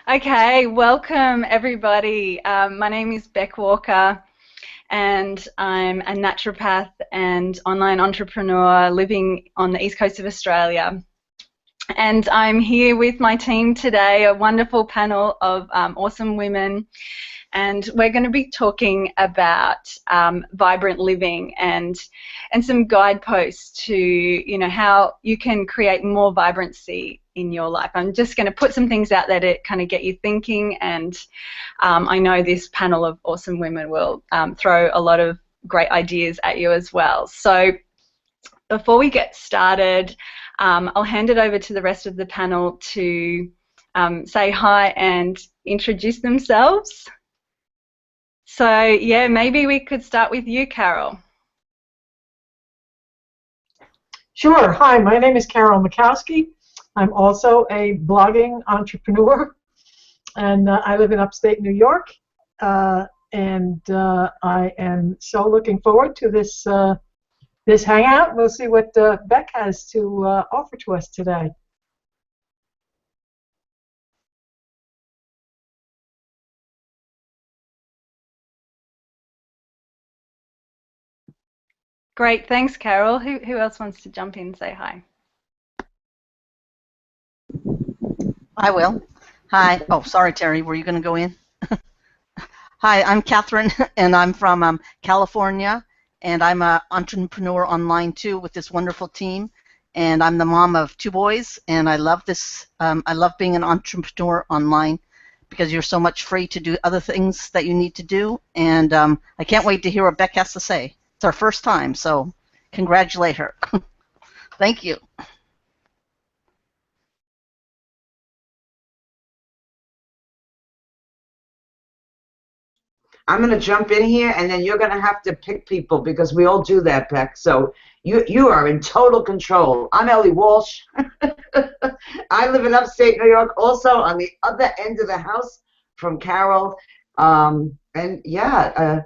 Okay, welcome everybody. My name is Beck Walker and I'm a naturopath and online entrepreneur living on the east coast of Australia. And I'm here with my team today, a wonderful panel of awesome women, and we're going to be talking about vibrant living and some guideposts to how you can create more vibrancy in your life. I'm just going to put some things out there to kind of get you thinking, and I know this panel of awesome women will throw a lot of great ideas at you as well. So before we get started, I'll hand it over to the rest of the panel to say hi and introduce themselves. So yeah, maybe we could start with you, Carol. Sure. Hi, my name is Carol Mikowski. I'm also a blogging entrepreneur, and I live in upstate New York. I am so looking forward to this hangout. We'll see what Beck has to offer to us today. Great, thanks, Carol. Who else wants to jump in and say hi? I will. Hi. Oh, sorry, Terry. Were you going to go in? Hi, I'm Catherine, and I'm from California, and I'm an entrepreneur online too with this wonderful team. And I'm the mom of 2 boys, and I love this. I love being an entrepreneur online because you're so much free to do other things that you need to do. And I can't wait to hear what Beck has to say. It's our first time, so congratulate her. Thank you. I'm going to jump in here, and then you're going to have to pick people because we all do that, Beck. So you are in total control. I'm Ellie Walsh. I live in upstate New York, also on the other end of the house from Carol. And yeah,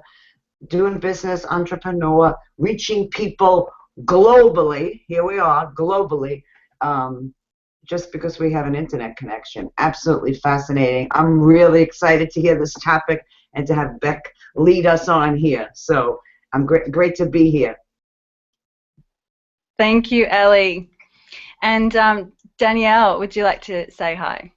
doing business, entrepreneur, reaching people globally. Here we are, globally. Just because we have an internet connection. Absolutely fascinating. I'm really excited to hear this topic and to have Beck lead us on here. So I'm great to be here. Thank you, Ellie. And Danielle, would you like to say hi?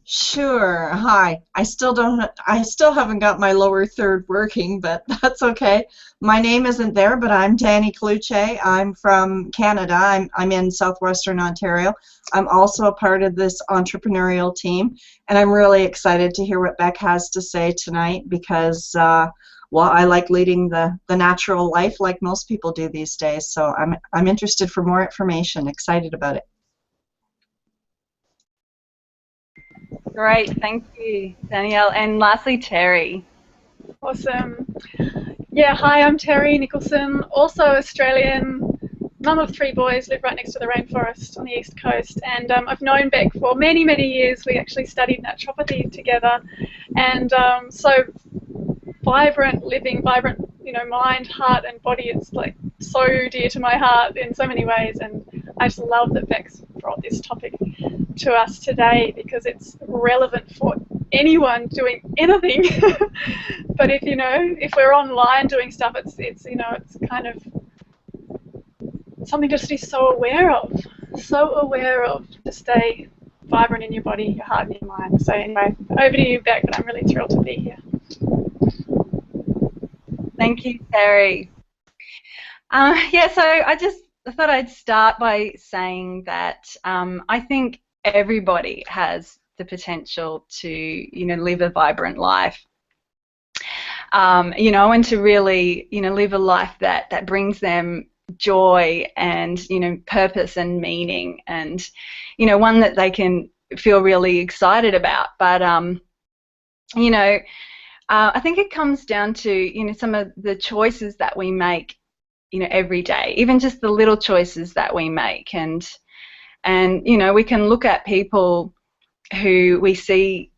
Sure. Hi. I still haven't got my lower third working, but that's okay. My name isn't there, but I'm Dani Cloutier. I'm from Canada. I'm in southwestern Ontario. I'm also a part of this entrepreneurial team, and I'm really excited to hear what Beck has to say tonight because well, I like leading the natural life like most people do these days. So I'm interested for more information, excited about it. Great, thank you, Danielle. And lastly, Terry. Awesome. Yeah, hi, I'm Terry Nicholson, also Australian, mum of 3 boys, live right next to the rainforest on the east coast, and I've known Beck for many, many years. We actually studied naturopathy together, and so vibrant living, vibrant, mind, heart, and body. It's like so dear to my heart in so many ways, and I just love that Beck's brought this topic to us today because it's relevant for anyone doing anything. But if we're online doing stuff, it's kind of something just to be so aware of to stay vibrant in your body, your heart, and your mind. So anyway, over to you, Beck, but I'm really thrilled to be here. Thank you, Terry. Yeah, so I thought I'd start by saying that I think everybody has the potential to, live a vibrant life, and to really, live a life that brings them joy and, purpose and meaning, and, one that they can feel really excited about. But, I think it comes down to, some of the choices that we make, every day, even just the little choices that we make. And we can look at people who we see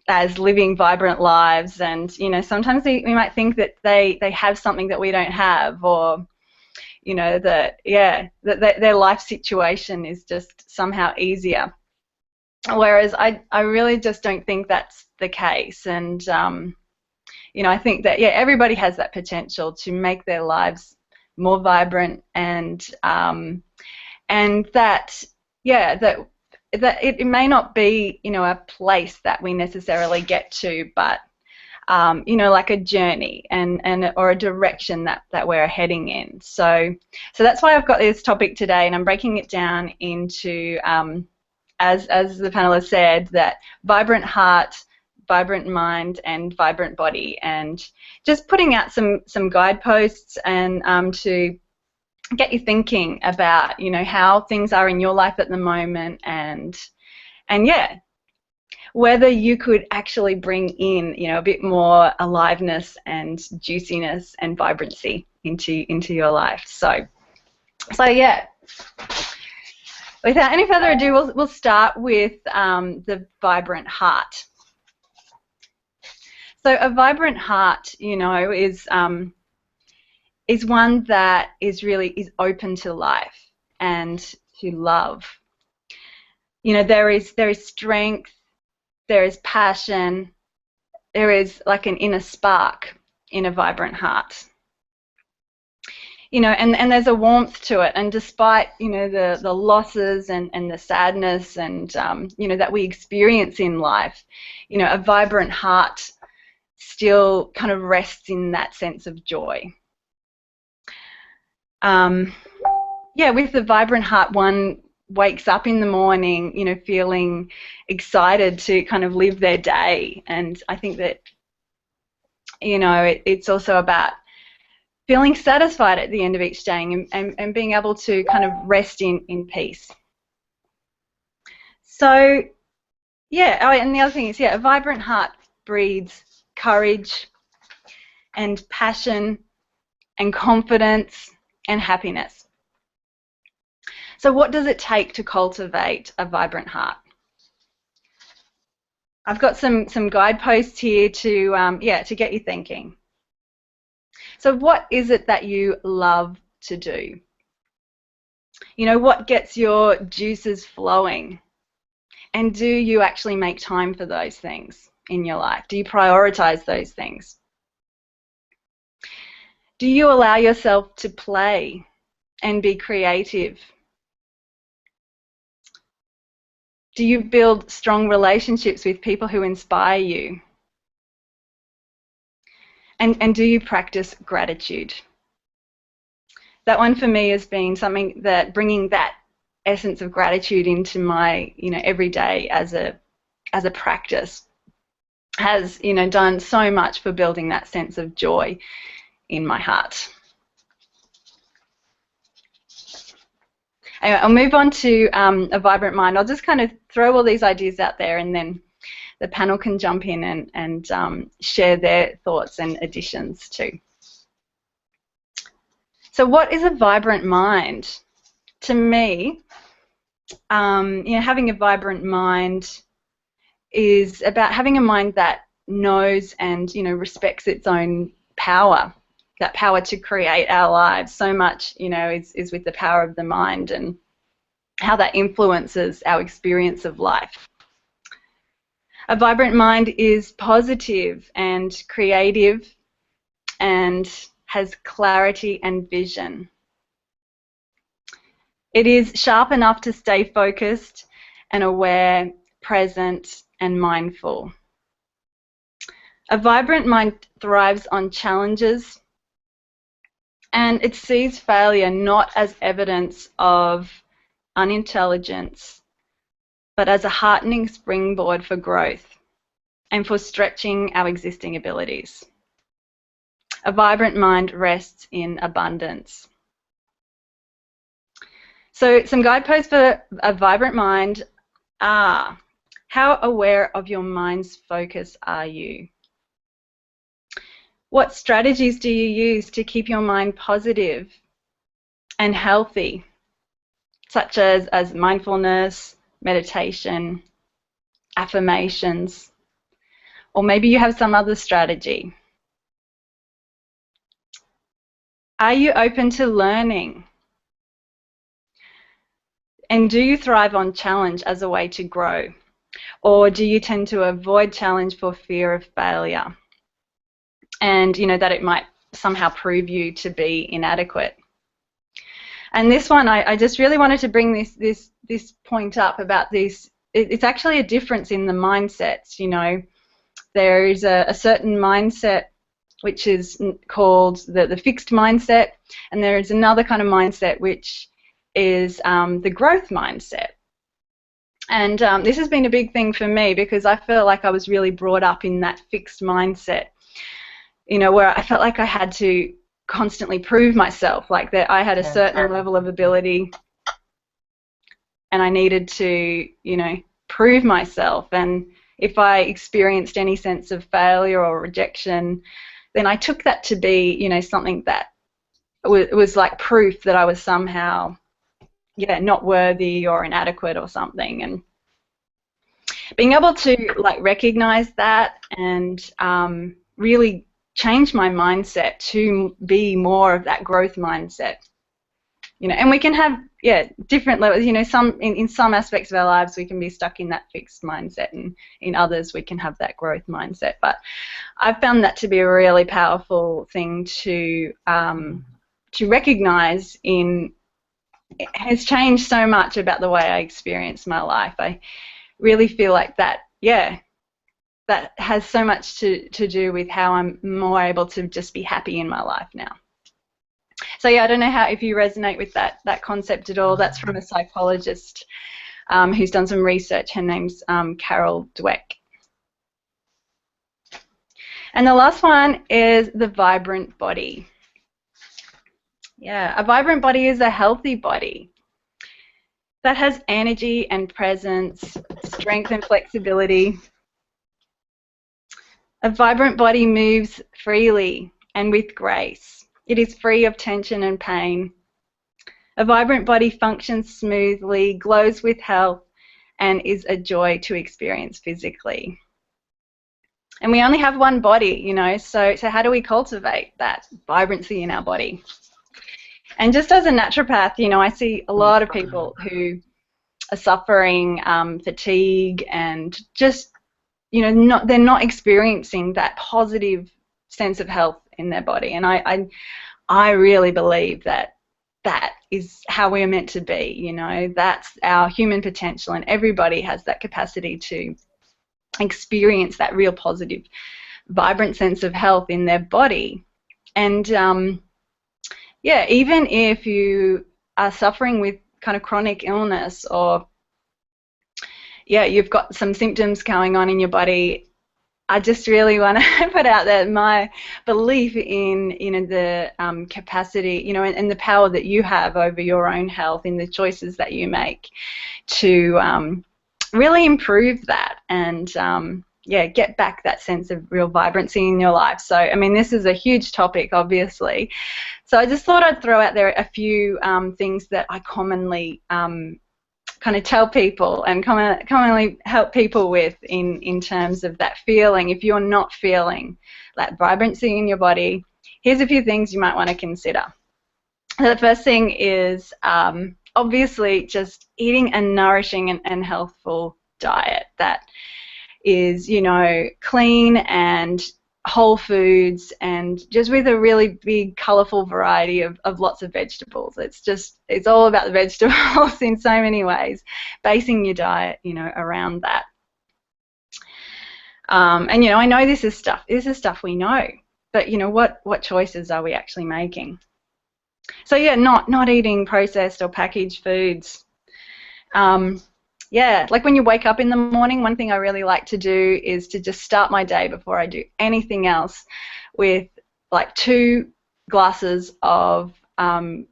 as living vibrant lives, and sometimes we might think that they have something that we don't have, or that their life situation is just somehow easier. Whereas I really just don't think that's the case. And, you know, I think that, yeah, everybody has that potential to make their lives more vibrant, and that, yeah, that it may not be, you know, a place that we necessarily get to, but you know, like a journey and or a direction that we're heading in. So that's why I've got this topic today, and I'm breaking it down into, as the panel has said, that vibrant heart, vibrant mind, and vibrant body, and just putting out some guideposts and to get you thinking about, you know, how things are in your life at the moment, and yeah, whether you could actually bring in, you know, a bit more aliveness and juiciness and vibrancy into your life. So yeah. Without any further ado, we'll start with the vibrant heart. So a vibrant heart, you know, is one that is open to life and to love. You know, there is strength, there is passion, there is like an inner spark in a vibrant heart. You know, and there's a warmth to it, and despite, you know, the losses and the sadness and you know, that we experience in life, you know, a vibrant heart still kind of rests in that sense of joy. Yeah, with the vibrant heart, one wakes up in the morning, you know, feeling excited to kind of live their day. And I think that, you know, it's also about feeling satisfied at the end of each day, and being able to kind of rest in peace. So, yeah, oh, and the other thing is, yeah, a vibrant heart breeds courage and passion and confidence and happiness. So what does it take to cultivate a vibrant heart? I've got some guideposts here to to get you thinking. So what is it that you love to do? You know, what gets your juices flowing? And do you actually make time for those things in your life? Do you prioritize those things? Do you allow yourself to play and be creative? Do you build strong relationships with people who inspire you? And do you practice gratitude? That one for me has been something that bringing that essence of gratitude into my, you know, every day as a practice has, you know, done so much for building that sense of joy in my heart. Anyway, I'll move on to a vibrant mind. I'll just kind of throw all these ideas out there, and then the panel can jump in and share their thoughts and additions too. So what is a vibrant mind? To me, you know, having a vibrant mind is about having a mind that knows and, you know, respects its own power. That power to create our lives. So much, you know, is with the power of the mind and how that influences our experience of life. A vibrant mind is positive and creative and has clarity and vision. It is sharp enough to stay focused and aware, present and mindful. A vibrant mind thrives on challenges, and it sees failure not as evidence of unintelligence, but as a heartening springboard for growth and for stretching our existing abilities. A vibrant mind rests in abundance. So some guideposts for a vibrant mind are: how aware of your mind's focus are you? What strategies do you use to keep your mind positive and healthy, such as mindfulness, meditation, affirmations, or maybe you have some other strategy? Are you open to learning? And do you thrive on challenge as a way to grow Or do you tend to avoid challenge for fear of failure? And, you know, that it might somehow prove you to be inadequate. And this one, I just really wanted to bring this point up about this. It's actually a difference in the mindsets, you know. There is a certain mindset which is called the fixed mindset, and there is another kind of mindset which is the growth mindset. And this has been a big thing for me because I feel like I was really brought up in that fixed mindset, you know, where I felt like I had to constantly prove myself, like that I had a certain level of ability and I needed to, you know, prove myself. And if I experienced any sense of failure or rejection, then I took that to be, you know, something that was like proof that I was somehow, yeah, not worthy or inadequate or something. And being able to like recognize that and really change my mindset to be more of that growth mindset, you know. And we can have, yeah, different levels, you know. In some aspects of our lives we can be stuck in that fixed mindset, and in others we can have that growth mindset. But I've found that to be a really powerful thing to recognize. It has changed so much about the way I experience my life. I really feel like that, yeah, that has so much to do with how I'm more able to just be happy in my life now. So yeah, I don't know if you resonate with that concept at all. That's from a psychologist who's done some research. Her name's Carol Dweck. And the last one is the vibrant body. Yeah, a vibrant body is a healthy body that has energy and presence, strength and flexibility. A vibrant body moves freely and with grace. It is free of tension and pain. A vibrant body functions smoothly, glows with health, and is a joy to experience physically. And we only have one body, you know, so how do we cultivate that vibrancy in our body? And just as a naturopath, you know, I see a lot of people who are suffering fatigue and just, you know, they're not experiencing that positive sense of health in their body. And I really believe that is how we're meant to be, you know. That's our human potential, and everybody has that capacity to experience that real positive, vibrant sense of health in their body. And yeah, even if you are suffering with kind of chronic illness, or yeah, you've got some symptoms going on in your body, I just really want to put out that my belief in, you know, the capacity, you know, and the power that you have over your own health in the choices that you make to really improve that and yeah, get back that sense of real vibrancy in your life. So, I mean, this is a huge topic, obviously. So I just thought I'd throw out there a few things that I commonly kind of tell people and commonly help people with in terms of that feeling. If you're not feeling that vibrancy in your body, here's a few things you might want to consider. The first thing is obviously just eating a nourishing and healthful diet that is, you know, clean and whole foods, and just with a really big colourful variety of lots of vegetables. It's all about the vegetables in so many ways, basing your diet, you know, around that. And you know, I know this is stuff we know, but you know, what choices are we actually making? So yeah, not eating processed or packaged foods. Yeah, like when you wake up in the morning, one thing I really like to do is to just start my day before I do anything else with like 2 glasses of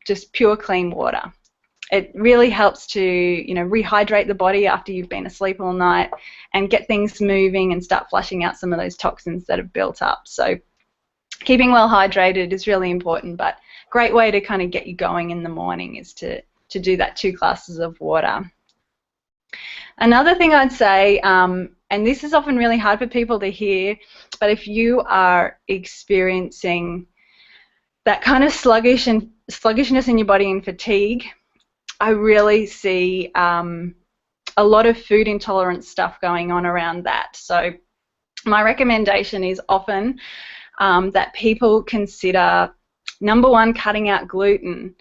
just pure clean water. It really helps to, you know, rehydrate the body after you've been asleep all night and get things moving and start flushing out some of those toxins that have built up. So keeping well hydrated is really important, but great way to kind of get you going in the morning is to do that 2 glasses of water. Another thing I'd say, and this is often really hard for people to hear, but if you are experiencing that kind of sluggishness in your body and fatigue, I really see a lot of food intolerance stuff going on around that. So my recommendation is often that people consider, number one, cutting out gluten.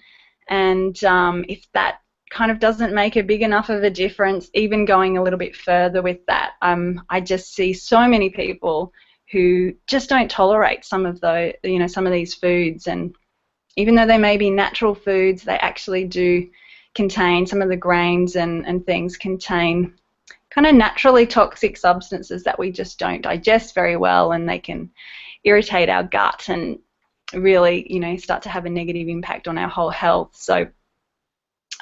And if that kind of doesn't make a big enough of a difference, even going a little bit further with that. I just see so many people who just don't tolerate some of the, some of these foods, and even though they may be natural foods, they actually do contain, some of the grains and things contain kind of naturally toxic substances that we just don't digest very well, and they can irritate our gut and really, start to have a negative impact on our whole health. So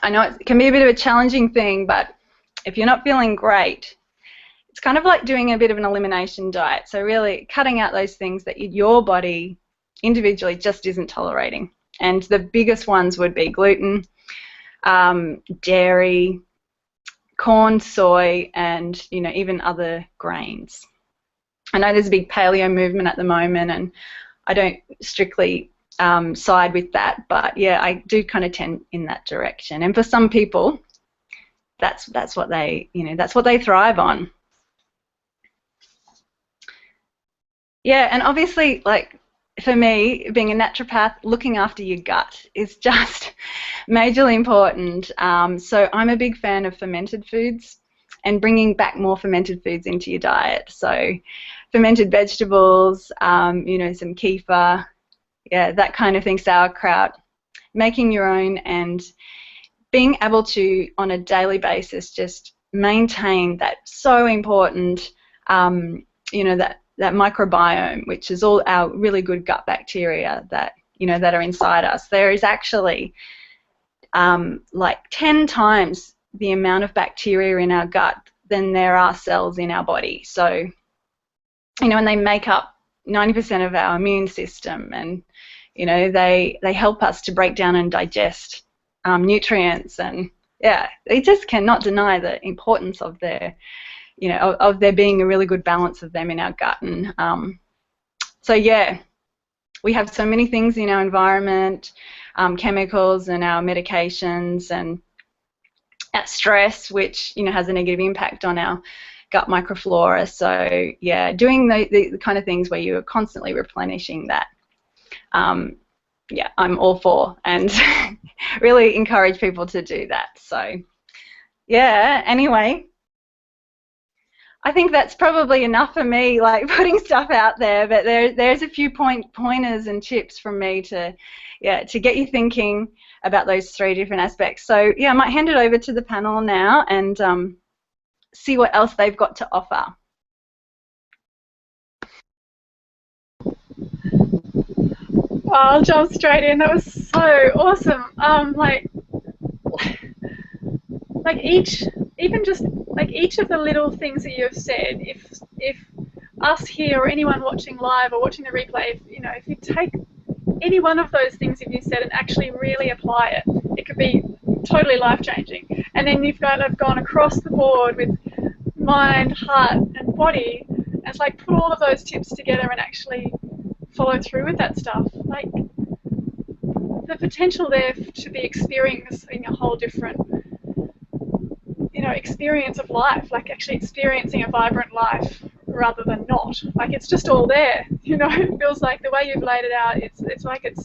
I know it can be a bit of a challenging thing, but if you're not feeling great, it's kind of like doing a bit of an elimination diet. So really cutting out those things that your body individually just isn't tolerating. And the biggest ones would be gluten, dairy, corn, soy, and even other grains. I know there's a big paleo movement at the moment, and I don't strictly side with that, but yeah, I do kind of tend in that direction. And for some people, that's what they that's what they thrive on. Yeah, and obviously, like for me, being a naturopath, looking after your gut is just majorly important. So I'm a big fan of fermented foods and bringing back more fermented foods into your diet. So fermented vegetables, some kefir, yeah, that kind of thing, sauerkraut, making your own, and being able to, on a daily basis, just maintain that so important, that microbiome, which is all our really good gut bacteria that, that are inside us. There is actually like 10 times the amount of bacteria in our gut than there are cells in our body. So, and they make up 90% of our immune system, and they help us to break down and digest nutrients, and yeah, they just cannot deny the importance of their, of there being a really good balance of them in our gut. And so yeah, we have so many things in our environment, chemicals and our medications, and stress, which has a negative impact on our gut microflora. So yeah, doing the kind of things where you're constantly replenishing that, yeah, I'm all for, and really encourage people to do that. So yeah, anyway, I think that's probably enough for me, like putting stuff out there, but there's a few pointers and tips from me to get you thinking about those 3 different aspects. So yeah, I might hand it over to the panel now and see what else they've got to offer. I'll jump straight in. That was so awesome. Like each of the little things that you've said, if us here or anyone watching live or watching the replay, if you take any one of those things that you said and actually really apply it, it could be totally life-changing. And then you've kind of gone across the board with mind, heart, and body. And it's like put all of those tips together and actually follow through with that stuff. Like the potential there to be experiencing a whole different, experience of life, like actually experiencing a vibrant life rather than not. Like it's just all there, it feels like the way you've laid it out, it's like it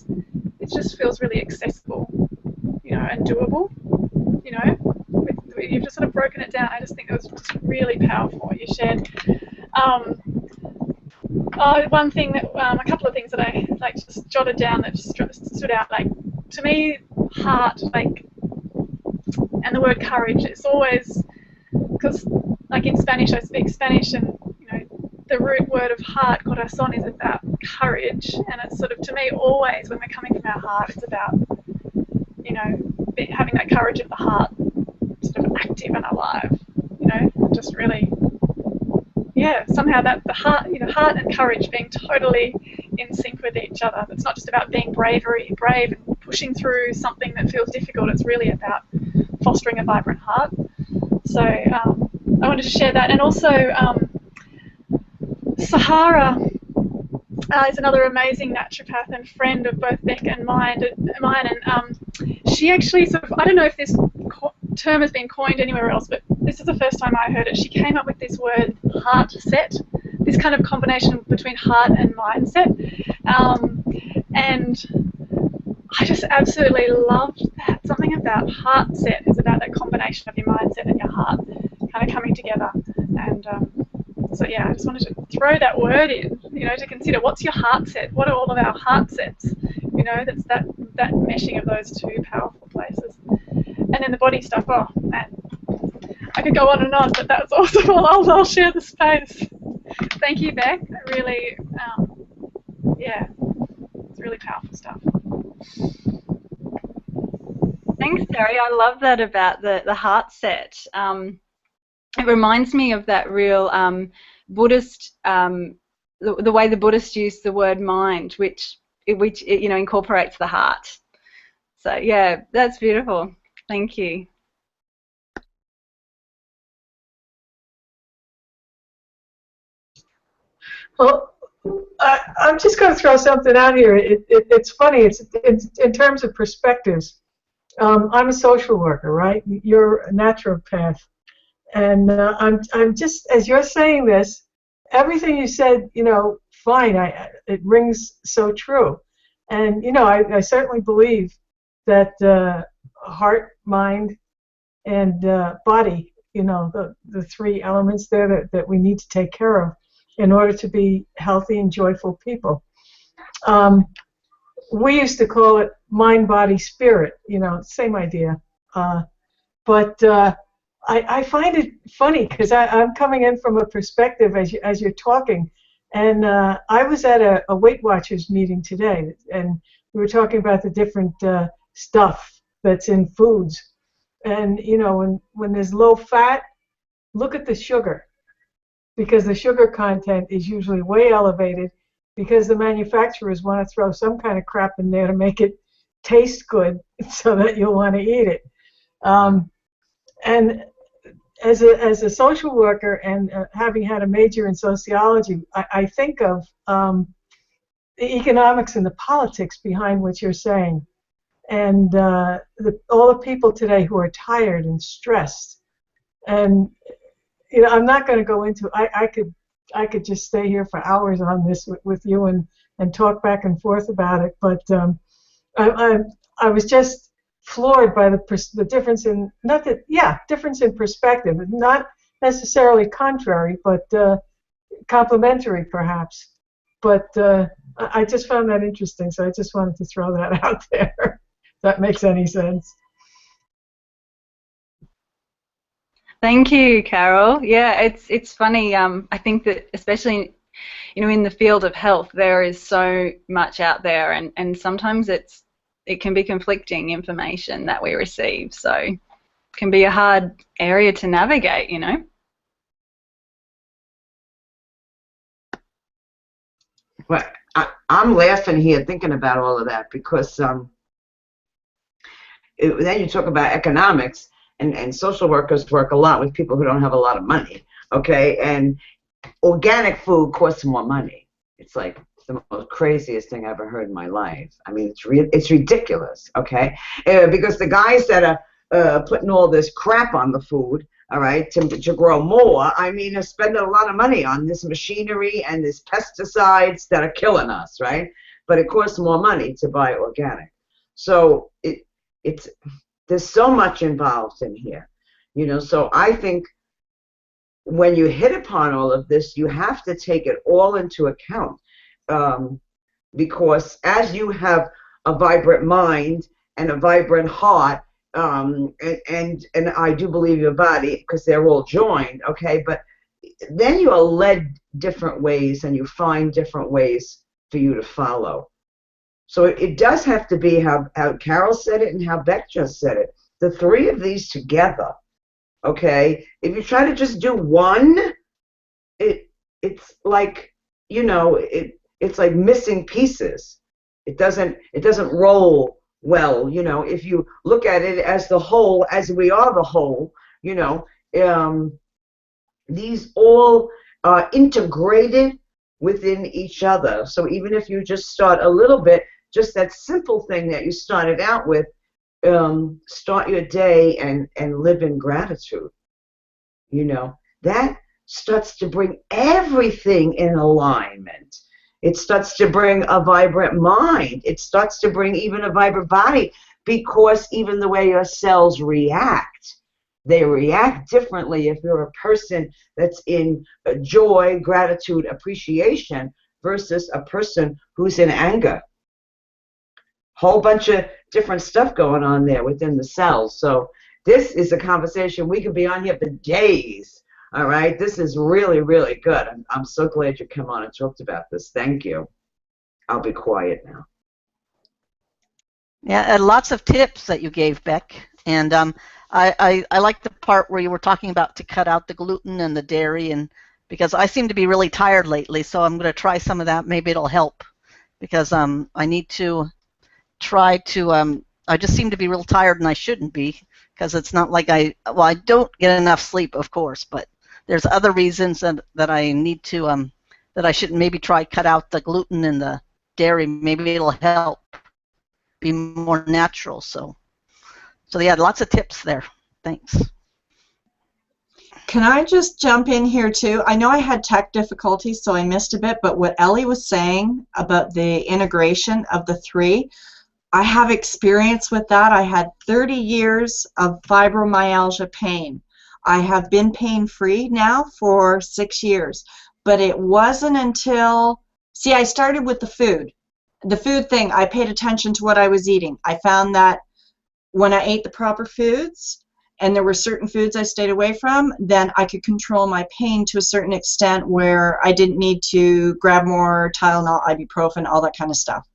just feels really accessible, and doable, you've just sort of broken it down. I just think it was just really powerful what you shared. One thing that, a couple of things that I just jotted down that just stood out, like to me, heart, and the word courage. It's always, because like in Spanish, I speak Spanish, and the root word of heart, corazón, is about courage, and it's sort of, to me, always when we're coming from our heart, it's about having that courage of the heart sort of active and alive, just really, yeah, somehow that the heart, heart and courage being totally in sync with each other. It's not just about being brave and pushing through something that feels difficult. It's really about fostering a vibrant heart. So I wanted to share that. And also Sahara is another amazing naturopath and friend of both Beck and mine, and she actually sort of, I don't know if this term has been coined anywhere else, but this is the first time I heard it. She came up with this word heart set, this kind of combination between heart and mindset. And I just absolutely loved that. Something about heart set is about that combination of your mindset and your heart kind of coming together. And so yeah, I just wanted to throw that word in, to consider what's your heart set. What are all of our heart sets? That's that meshing of those two powerful places. And then the body stuff. Oh man, I could go on and on, but that's awesome. I'll share the space. Thank you, Beck. Really, yeah, it's really powerful stuff. Thanks, Terry. I love that about the heart set. It reminds me of that real Buddhist, the way the Buddhists use the word mind, which incorporates the heart. So yeah, that's beautiful. Thank you. Well, I'm just going to throw something out here. It's funny. It's in terms of perspectives. I'm a social worker, right? You're a naturopath, and I'm just, as you're saying this, everything you said, fine. It rings so true, and I certainly believe that heart, mind, and body, the three elements there that we need to take care of in order to be healthy and joyful people. We used to call it mind, body, spirit, same idea. But I find it funny because I'm coming in from a perspective as you're talking. And I was at a Weight Watchers meeting today, and we were talking about the different stuff that's in foods. And, when there's low fat, look at the sugar, because the sugar content is usually way elevated because the manufacturers want to throw some kind of crap in there to make it taste good so that you'll want to eat it. And as a social worker and having had a major in sociology, I think of the economics and the politics behind what you're saying. And all the people today who are tired and stressed. And I'm not going to go into. I could just stay here for hours on this with you and talk back and forth about it. But I was just floored by the difference in difference in perspective, not necessarily contrary, but complementary perhaps. But I just found that interesting, so I just wanted to throw that out there. If that makes any sense. Thank you, Carol. Yeah, it's funny. I think that especially, in the field of health, there is so much out there, and sometimes it can be conflicting information that we receive. So it can be a hard area to navigate, Well, I'm laughing here thinking about all of that because then you talk about economics. And social workers work a lot with people who don't have a lot of money, okay? And organic food costs more money. It's like the most craziest thing I ever heard in my life. I mean, it's ridiculous, okay? Because the guys that are putting all this crap on the food, all right, to grow more, I mean, are spending a lot of money on this machinery and these pesticides that are killing us, right? But it costs more money to buy organic. So there's so much involved in here, so I think when you hit upon all of this, you have to take it all into account, because as you have a vibrant mind and a vibrant heart, and I do believe your body, because they're all joined, okay, but then you are led different ways and you find different ways for you to follow. So it does have to be how Carol said it and how Beck just said it. The three of these together, okay? If you try to just do one, it's like, it's like missing pieces. It doesn't roll well, if you look at it as the whole, as we are the whole, these all are integrated within each other. So even if you just start a little bit, just that simple thing that you started out with, start your day and live in gratitude, that starts to bring everything in alignment. It starts to bring a vibrant mind. It starts to bring even a vibrant body, because even the way your cells react, they react differently if you're a person that's in joy, gratitude, appreciation versus a person who's in anger. Whole bunch of different stuff going on there within the cells. So this is a conversation we could be on here for days. All right, this is really, really good. I'm so glad you came on and talked about this. Thank you. I'll be quiet now. Yeah, lots of tips that you gave, Beck. And I like the part where you were talking about to cut out the gluten and the dairy, and because I seem to be really tired lately, so I'm going to try some of that. Maybe it'll help, because I need to try to, I just seem to be real tired, and I shouldn't be, because it's not like I don't get enough sleep, of course, but there's other reasons that I need to, that I should maybe try cut out the gluten and the dairy. Maybe it'll help be more natural. So yeah, lots of tips there. Thanks. Can I just jump in here too? I know I had tech difficulties, so I missed a bit, but what Ellie was saying about the integration of the three, I have experience with that. I had 30 years of fibromyalgia pain. I have been pain-free now for 6 years, but it wasn't until, see, I started with the food. The food thing, I paid attention to what I was eating. I found that when I ate the proper foods, and there were certain foods I stayed away from, then I could control my pain to a certain extent where I didn't need to grab more Tylenol, ibuprofen, all that kind of stuff.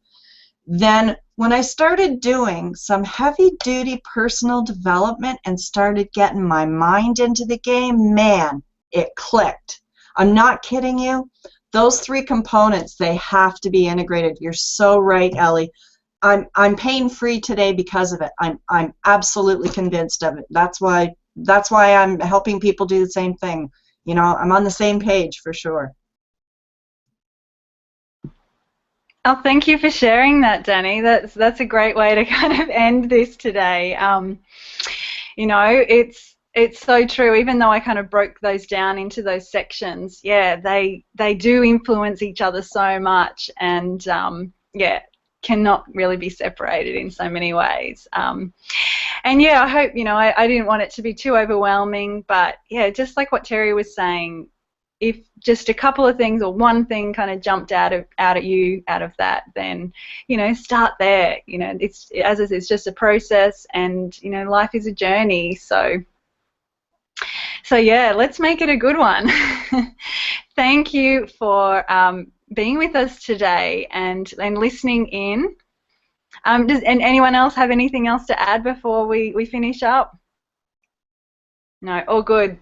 Then when I started doing some heavy-duty personal development and started getting my mind into the game, man, it clicked. I'm not kidding you. Those three components, they have to be integrated. You're so right, Ellie. I'm pain-free today because of it. I'm absolutely convinced of it. That's why I'm helping people do the same thing. You know, I'm on the same page for sure. Oh, thank you for sharing that, Danny. That's a great way to kind of end this today. You know, it's so true. Even though I kind of broke those down into those sections, yeah, they do influence each other so much, and yeah, cannot really be separated in so many ways. And yeah, I hope, you know, I didn't want it to be too overwhelming, but yeah, just like what Terry was saying, if just a couple of things or one thing kind of jumped out of that, then, you know, start there. You know, it's just a process, and, you know, life is a journey. So yeah, let's make it a good one. Thank you for being with us today and listening in. Does anyone else have anything else to add before we finish up? No, all good.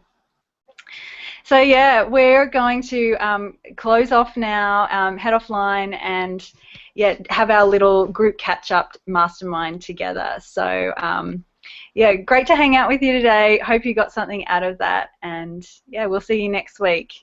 So yeah, we're going to close off now, head offline, and yeah, have our little group catch-up mastermind together. So yeah, great to hang out with you today. Hope you got something out of that, and yeah, we'll see you next week.